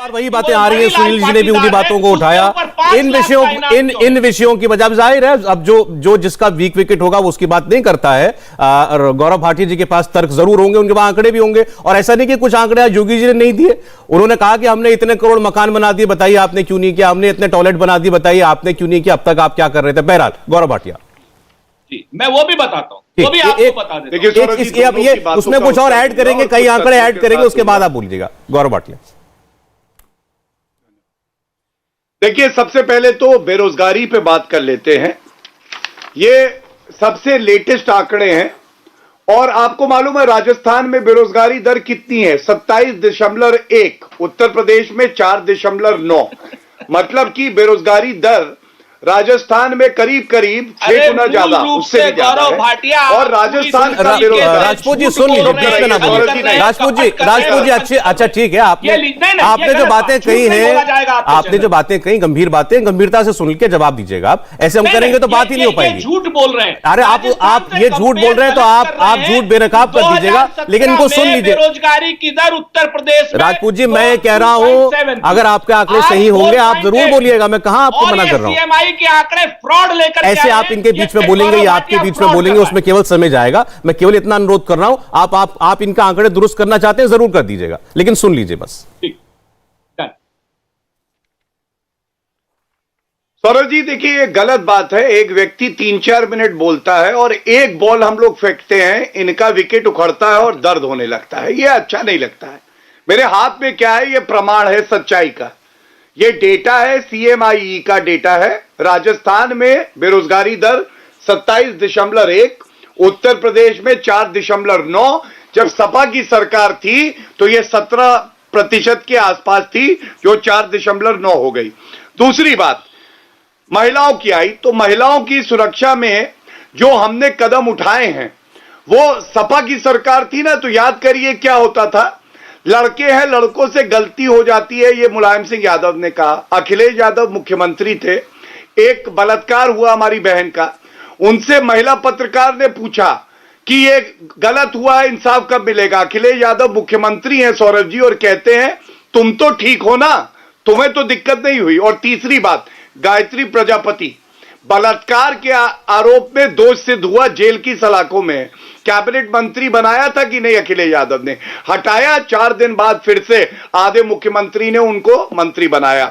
बार वही बातें आ रही हैं, सुनील जी ने भी उन्हीं बातों को उठाया। इन विषयों की वजह जाहिर है अब जो जिसका वीक विकेट होगा वो उसकी बात नहीं करता है। गौरव भाटिया जी के पास तर्क जरूर होंगे, उनके पास आंकड़े भी होंगे, और ऐसा नहीं कि कुछ आंकड़े आज योगी जी ने नहीं दिए। उन्होंने कहा कि हमने इतने करोड़ मकान बना दिए, बताइए आपने क्यों नहीं किया, हमने इतने टॉयलेट बना दिए, बताइए आपने क्यों नहीं किया, अब तक आप क्या कर रहे थे। बहरहाल गौरव भाटिया मैं वो भी बताता हूं, वो भी आपको बता देता हूं। ये उसमें कुछ और ऐड करेंगे, कई आंकड़े ऐड करेंगे, उसके बाद आप बोलिएगा। गौरव भाटिया देखिए, सबसे पहले तो बेरोजगारी पे बात कर लेते हैं। ये सबसे लेटेस्ट आंकड़े हैं और आपको मालूम है राजस्थान में बेरोजगारी दर कितनी है? 27.1, उत्तर प्रदेश में 4.9। मतलब कि बेरोजगारी दर राजस्थान में करीब 6 गुना ज्यादा, उससे भी ज्यादा है। और राजस्थान का राजपूत जी सुन लीजिए, राजपूत जी अच्छा ठीक है, आपने जो बातें कही हैं, आपने जो बातें कही गंभीर बातें, गंभीरता से सुन के जवाब दीजिएगा आप। ऐसे हम करेंगे तो बात ही नहीं हो पाएगी। झूठ बोल रहे हैं, अरे आप ये झूठ बोल रहे हैं तो आप झूठ बेनकाब कर दीजिएगा, लेकिन इनको सुन लीजिए। बेरोजगारी की दर उत्तर प्रदेश में, राजपूत जी मैं कह रहा हूं अगर आपके आंकड़े सही होंगे आप जरूर बोलिएगा, मैं कहां आपको मना कर रहा हूं। के आंकड़े फ्रॉड लेकर ऐसे आप इनके बीच में बोलेंगे या आपके बीच में बोलेंगे, उसमें केवल समय जाएगा। मैं केवल इतना अनुरोध कर रहा हूं, आप इनका आंकड़े दुरुस्त करना चाहते हैं जरूर कर दीजिएगा, लेकिन सुन लीजिए बस। सौरभ जी देखिए, ये गलत बात है। एक व्यक्ति 3-4 मिनट बोलता है और एक बॉल हम लोग फेंकते हैं, इनका विकेट उखड़ता है और दर्द होने लगता है। ये अच्छा नहीं लगता है। मेरे हाथ में क्या है? ये प्रमाण है सच्चाई का। ये डेटा है, CMIE का डेटा है। राजस्थान में बेरोजगारी दर 27.1, उत्तर प्रदेश में 4.9। जब सपा की सरकार थी तो ये 17% के आसपास थी, जो 4.9 हो गई। दूसरी बात महिलाओं की आई, तो महिलाओं की सुरक्षा में जो हमने कदम उठाए हैं, वो सपा की सरकार थी ना, तो याद करिए क्या होता था। लड़के हैं, लड़कों से गलती हो जाती है, ये मुलायम सिंह यादव ने कहा। अखिलेश यादव मुख्यमंत्री थे, एक बलात्कार हुआ हमारी बहन का, उनसे महिला पत्रकार ने पूछा कि ये गलत हुआ है, इंसाफ कब मिलेगा? अखिलेश यादव मुख्यमंत्री हैं सौरभ जी, और कहते हैं तुम तो ठीक हो ना, तुम्हें तो दिक्कत नहीं हुई। और तीसरी बात, गायत्री प्रजापति बलात्कार के आरोप में दोष सिद्ध हुआ, जेल की सलाखों में। कैबिनेट मंत्री बनाया था कि नहीं अखिलेश यादव ने? हटाया, 4 दिन बाद फिर से आधे मुख्यमंत्री ने उनको मंत्री बनाया।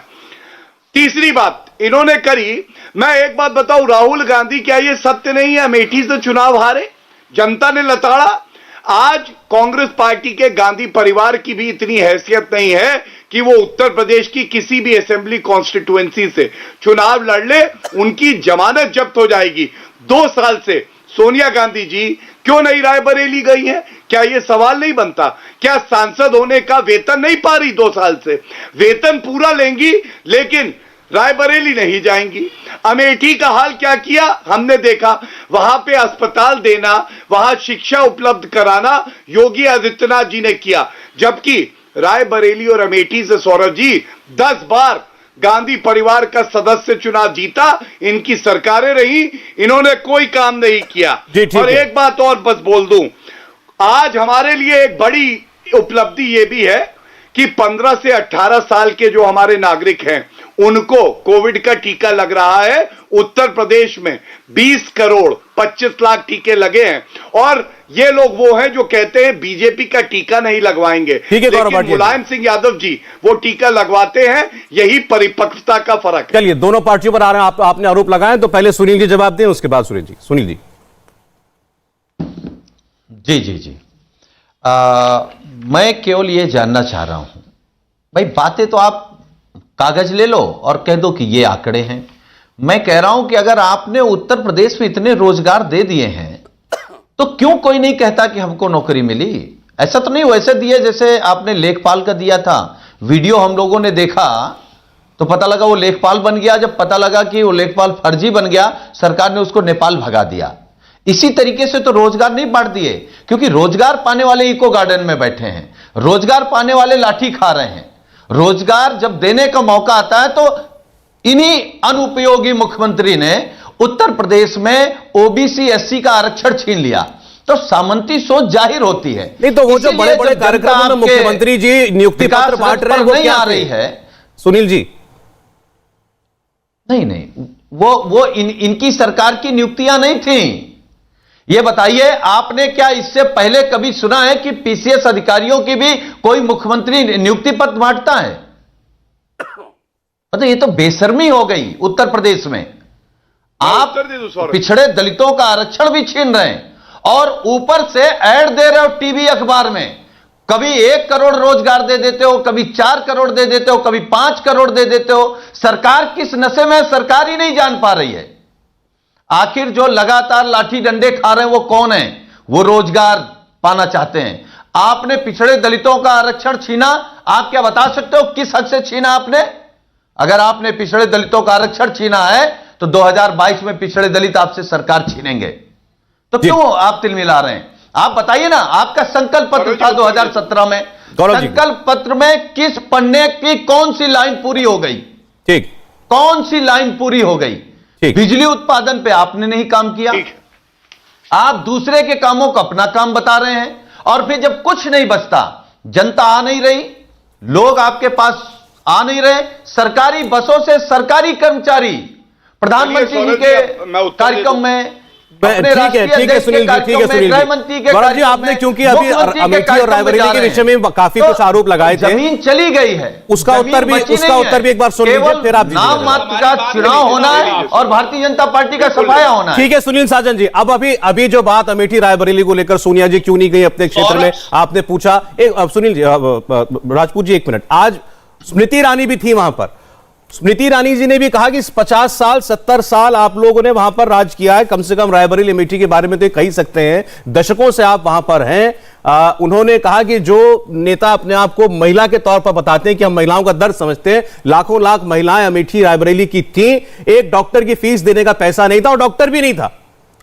तीसरी बात इन्होंने करी, मैं एक बात बताऊं, राहुल गांधी, क्या ये सत्य नहीं है अमेठी से चुनाव हारे? जनता ने लताड़ा। आज कांग्रेस पार्टी के गांधी परिवार की भी इतनी हैसियत नहीं है कि वो उत्तर प्रदेश की किसी भी असेंबली कॉन्स्टिट्यूएंसी से चुनाव लड़ ले, उनकी जमानत जब्त हो जाएगी। 2 साल से सोनिया गांधी जी क्यों नहीं रायबरेली गई हैं? क्या यह सवाल नहीं बनता? क्या सांसद होने का वेतन नहीं पा रही 2 साल से? वेतन पूरा लेंगी लेकिन रायबरेली नहीं जाएंगी। अमेठी का हाल क्या किया हमने देखा। वहां पे अस्पताल देना, वहां शिक्षा उपलब्ध कराना योगी आदित्यनाथ जी ने किया, जबकि रायबरेली और अमेठी से सौरभ जी 10 बार गांधी परिवार का सदस्य चुनाव जीता, इनकी सरकारें रही, इन्होंने कोई काम नहीं किया। और एक बात और बस बोल दूं, आज हमारे लिए एक बड़ी उपलब्धि यह भी है कि 15 से 18 साल के जो हमारे नागरिक हैं उनको कोविड का टीका लग रहा है। उत्तर प्रदेश में 20 करोड़ 25 लाख टीके लगे हैं, और ये लोग वो हैं जो कहते हैं बीजेपी का टीका नहीं लगवाएंगे, लेकिन मुलायम सिंह यादव जी वो टीका लगवाते हैं। यही परिपक्वता का फर्क है। चलिए, दोनों पार्टियों पर आ रहे हैं, आपने आरोप लगाए, तो पहले सुनील जी जवाब दें, उसके बाद सुनील जी। सुनील जी। जी मैं केवल ये जानना चाह रहा हूं, भाई बातें तो आप कागज ले लो और कह दो कि ये आंकड़े हैं। मैं कह रहा हूं कि अगर आपने उत्तर प्रदेश में इतने रोजगार दे दिए हैं तो क्यों कोई नहीं कहता कि हमको नौकरी मिली? ऐसा तो नहीं वैसे दिए जैसे आपने लेखपाल का दिया था। वीडियो हम लोगों ने देखा तो पता लगा वो लेखपाल बन गया, जब पता लगा कि वो लेखपाल फर्जी बन गया, सरकार ने उसको नेपाल भगा दिया। इसी तरीके से तो रोजगार नहीं बांट दिए, क्योंकि रोजगार पाने वाले इको गार्डन में बैठे हैं, रोजगार पाने वाले लाठी खा रहे हैं। रोजगार जब देने का मौका आता है तो इन्हीं अनुपयोगी मुख्यमंत्री ने उत्तर प्रदेश में ओबीसी एससी का आरक्षण छीन लिया। तो सामंती सोच जाहिर होती है। नहीं तो वो जो बड़े बड़े कार्यक्रमों में मुख्यमंत्री जी नियुक्ति पत्र बांट रहे हैं वो क्या आ रही है सुनील जी? नहीं, वो इनकी सरकार की नियुक्तियां नहीं थी। ये बताइए, आपने क्या इससे पहले कभी सुना है कि पीसीएस अधिकारियों की भी कोई मुख्यमंत्री नियुक्ति पत्र बांटता है? मतलब ये तो बेशर्मी हो गई उत्तर प्रदेश में। आप पिछड़े दलितों का आरक्षण भी छीन रहे हैं और ऊपर से ऐड दे रहे हो टीवी अखबार में। कभी 1 करोड़ रोजगार दे देते हो, कभी 4 करोड़ दे देते हो, कभी 5 करोड़ दे देते हो। सरकार किस नशे में, सरकार ही नहीं जान पा रही है। आखिर जो लगातार लाठी डंडे खा रहे हैं वो कौन है? वो रोजगार पाना चाहते हैं। आपने पिछड़े दलितों का आरक्षण छीना, आप क्या बता सकते हो किस हक से छीना आपने? अगर आपने पिछड़े दलितों का आरक्षण छीना है तो 2022 में पिछड़े दलित आपसे सरकार छीनेंगे। तो क्यों आप तिलमिला रहे हैं? आप बताइए ना, आपका संकल्प पत्र था 2017 में, संकल्प पत्र में किस पन्ने की कौन सी लाइन पूरी हो गई? ठीक, कौन सी लाइन पूरी हो गई? बिजली उत्पादन पे आपने नहीं काम किया। आप दूसरे के कामों को अपना काम बता रहे हैं और फिर जब कुछ नहीं बचता, जनता आ नहीं रही, लोग आपके पास आ नहीं रहे, सरकारी बसों से सरकारी कर्मचारी प्रधानमंत्री जी के कार्यक्रम में, ठीक है सुनील जी, ठीक है सुनील जी। गौरव जी, आपने क्योंकि अभी अमेठी और रायबरेली के विषय में काफी कुछ आरोप लगाए थे, जमीन चली गई है, उसका उत्तर भी एक बार सुन लीजिए, फिर आप नाम मात्र का चुनाव होना है और भारतीय जनता पार्टी का सफाया होना है। ठीक है सुनील साजन जी, अब अभी जो बात अमेठी रायबरेली को लेकर सोनिया जी क्यों नहीं गई अपने क्षेत्र में, आपने पूछा। सुनील जी, राजपूत जी, 1 मिनट। आज स्मृति ईरानी भी थी वहां पर। स्मृति ईरानी जी ने भी कहा कि 50 साल 70 साल आप लोगों ने वहां पर राज किया है, कम से कम रायबरेली अमेठी के बारे में तो कह ही सकते हैं, दशकों से आप वहां पर हैं। उन्होंने कहा कि जो नेता अपने आप को महिला के तौर पर बताते हैं कि हम महिलाओं का दर्द समझते हैं, लाखों लाख महिलाएं अमेठी रायबरेली की थी, एक डॉक्टर की फीस देने का पैसा नहीं था और डॉक्टर भी नहीं था,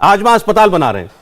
आज वहां अस्पताल बना रहे हैं।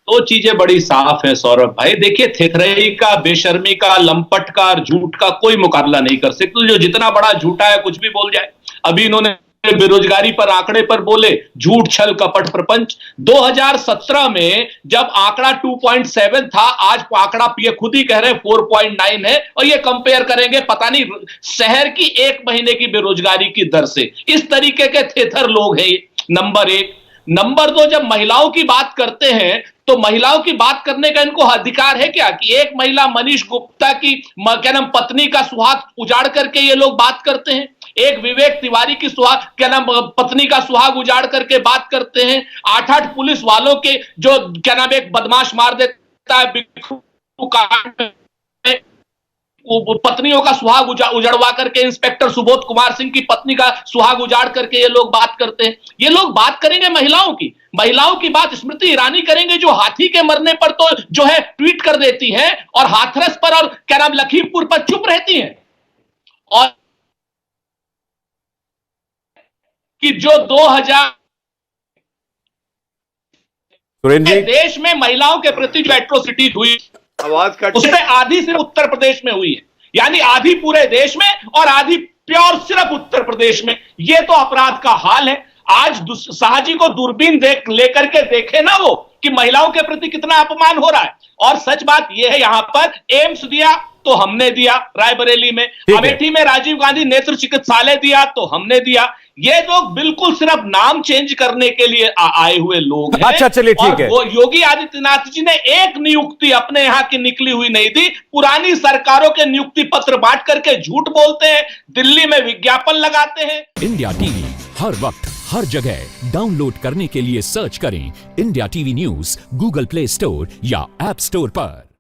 दो चीजें बड़ी साफ है सौरभ भाई। देखिए, थेथरई का, बेशर्मी का, लंपट का और झूठ का कोई मुकाबला नहीं कर सकते। जो जितना बड़ा झूठा है कुछ भी बोल जाए। अभी इन्होंने बेरोजगारी पर आंकड़े पर बोले, झूठ, छल, कपट, प्रपंच। 2017 में जब आंकड़ा 2.7 था, आज आंकड़ा ये खुद ही कह रहे हैं 4.9 है, और ये कंपेयर करेंगे पता नहीं शहर की 1 महीने की बेरोजगारी की दर से। इस तरीके के थेथर लोग हैं, नंबर 1। नंबर 2, जब महिलाओं की बात करते हैं तो महिलाओं की बात करने का इनको अधिकार है क्या कि एक महिला मनीष गुप्ता की क्या नाम पत्नी का सुहाग उजाड़ करके ये लोग बात करते हैं? एक विवेक तिवारी की सुहाग क्या नाम पत्नी का सुहाग उजाड़ करके बात करते हैं? 8-8 पुलिस वालों के जो क्या नाम एक बदमाश मार देता है पत्नियों का सुहाग उजड़वा करके, इंस्पेक्टर सुबोध कुमार सिंह की पत्नी का सुहाग उजाड़ करके ये लोग बात करते हैं। ये लोग बात करेंगे महिलाओं की बात स्मृति ईरानी करेंगे, जो हाथी के मरने पर तो जो है ट्वीट कर देती हैं और हाथरस पर और क्या नाम लखीमपुर पर चुप रहती हैं। और कि जो 2000 देश में महिलाओं के प्रति जो एट्रोसिटीज हुई, आवाज कट, उसमें आधी सिर्फ उत्तर प्रदेश में हुई है, यानी आधी पूरे देश में और आधी प्योर सिर्फ उत्तर प्रदेश में। यह तो अपराध का हाल है। आज शाहजी को दूरबीन लेकर के देखे ना वो कि महिलाओं के प्रति कितना अपमान हो रहा है। और सच बात यह है, यहां पर एम्स दिया तो हमने दिया रायबरेली में, अमेठी में राजीव गांधी नेत्र चिकित्सालय दिया तो हमने दिया। ये लोग बिल्कुल सिर्फ नाम चेंज करने के लिए आए हुए लोग हैं। अच्छा चलिए ठीक है। वो योगी आदित्यनाथ जी ने एक नियुक्ति अपने यहां की निकली हुई नहीं दी, पुरानी सरकारों के नियुक्ति पत्र बांट करके झूठ बोलते हैं, दिल्ली में विज्ञापन लगाते हैं। इंडिया टीवी हर वक्त हर जगह डाउनलोड करने के लिए सर्च करें India TV news Google play store या ऐप स्टोर पर।